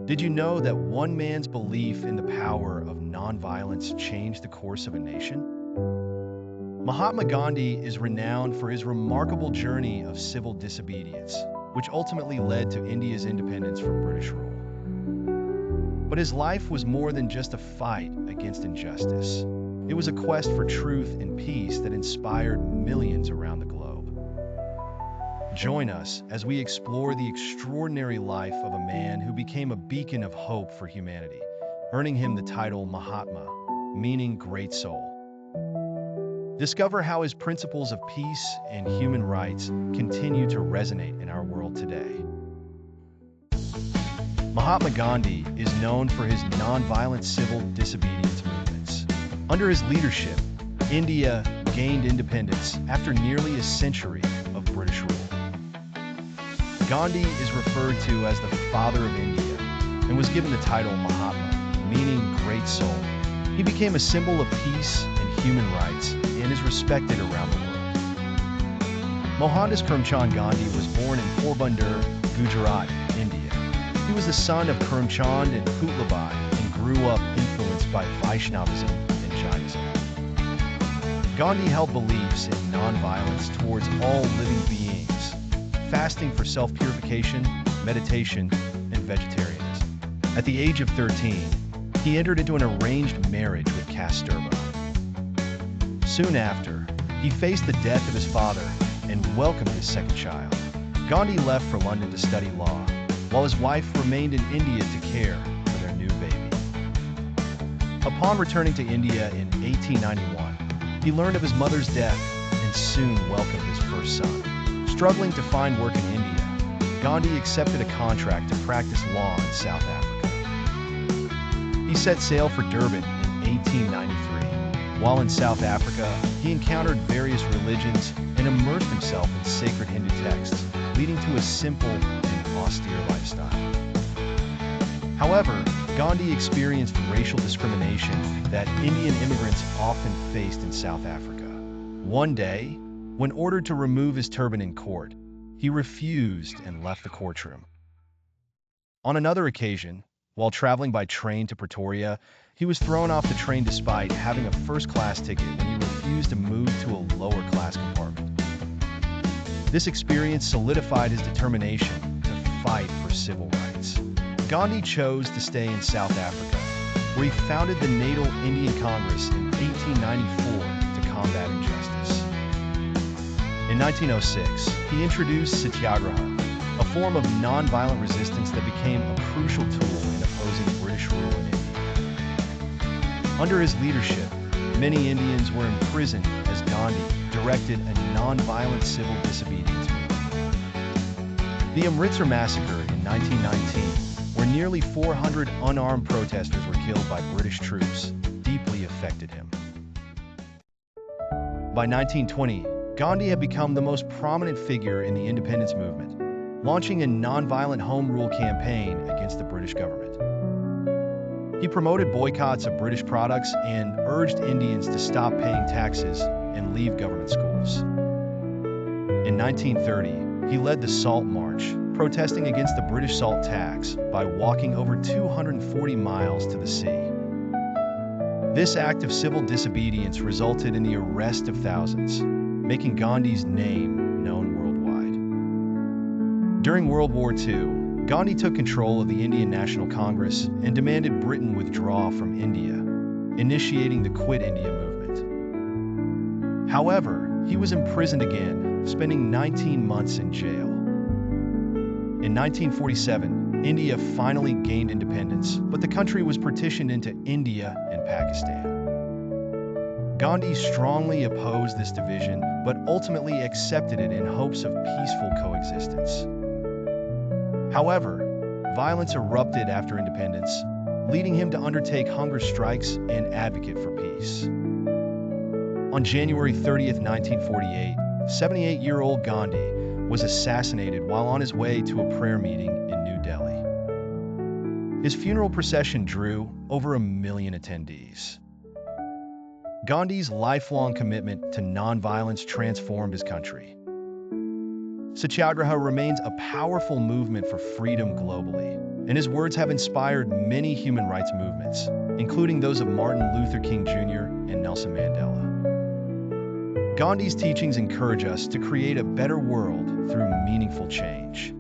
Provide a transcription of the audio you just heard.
Did you know that one man's belief in the power of nonviolence changed the course of a nation? Mahatma Gandhi is renowned for his remarkable journey of civil disobedience, which ultimately led to India's independence from British rule. But his life was more than just a fight against injustice. It was a quest for truth and peace that inspired millions around the globe. Join us as we explore the extraordinary life of a man who became a beacon of hope for humanity, earning him the title Mahatma, meaning great soul. Discover how his principles of peace and human rights continue to resonate in our world today. Mahatma Gandhi is known for his nonviolent civil disobedience movements. Under his leadership, India gained independence after nearly a century of British rule. Gandhi is referred to as the father of India and was given the title Mahatma, meaning great soul. He became a symbol of peace and human rights and is respected around the world. Mohandas Karamchand Gandhi was born in Porbandar, Gujarat, India. He was the son of Karamchand and Putlabai and grew up influenced by Vaishnavism and Jainism. Gandhi held beliefs in nonviolence towards all living beings, fasting for self-purification, meditation, and vegetarianism. At the age of 13, he entered into an arranged marriage with Kasturba. Soon after, he faced the death of his father and welcomed his second child. Gandhi left for London to study law, while his wife remained in India to care for their new baby. Upon returning to India in 1891, he learned of his mother's death and soon welcomed his first son. Struggling to find work in India, Gandhi accepted a contract to practice law in South Africa. He set sail for Durban in 1893. While in South Africa, he encountered various religions and immersed himself in sacred Hindu texts, leading to a simple and austere lifestyle. However, Gandhi experienced racial discrimination that Indian immigrants often faced in South Africa. One day, when ordered to remove his turban in court, he refused and left the courtroom. On another occasion, while traveling by train to Pretoria, he was thrown off the train despite having a first-class ticket when he refused to move to a lower-class compartment. This experience solidified his determination to fight for civil rights. Gandhi chose to stay in South Africa, where he founded the Natal Indian Congress in 1894 to combat injustice. In 1906, he introduced Satyagraha, a form of nonviolent resistance that became a crucial tool in opposing British rule in India. Under his leadership, many Indians were imprisoned as Gandhi directed a nonviolent civil disobedience movement. The Amritsar massacre in 1919, where nearly 400 unarmed protesters were killed by British troops, deeply affected him. By 1920, Gandhi had become the most prominent figure in the independence movement, launching a nonviolent home rule campaign against the British government. He promoted boycotts of British products and urged Indians to stop paying taxes and leave government schools. In 1930, he led the Salt March, protesting against the British salt tax by walking over 240 miles to the sea. This act of civil disobedience resulted in the arrest of thousands, making Gandhi's name known worldwide. During World War II, Gandhi took control of the Indian National Congress and demanded Britain withdraw from India, initiating the Quit India movement. However, he was imprisoned again, spending 19 months in jail. In 1947, India finally gained independence, but the country was partitioned into India and Pakistan. Gandhi strongly opposed this division, but ultimately accepted it in hopes of peaceful coexistence. However, violence erupted after independence, leading him to undertake hunger strikes and advocate for peace. On January 30, 1948, 78-year-old Gandhi was assassinated while on his way to a prayer meeting in New Delhi. His funeral procession drew over 1 million attendees. Gandhi's lifelong commitment to nonviolence transformed his country. Satyagraha remains a powerful movement for freedom globally, and his words have inspired many human rights movements, including those of Martin Luther King Jr. and Nelson Mandela. Gandhi's teachings encourage us to create a better world through meaningful change.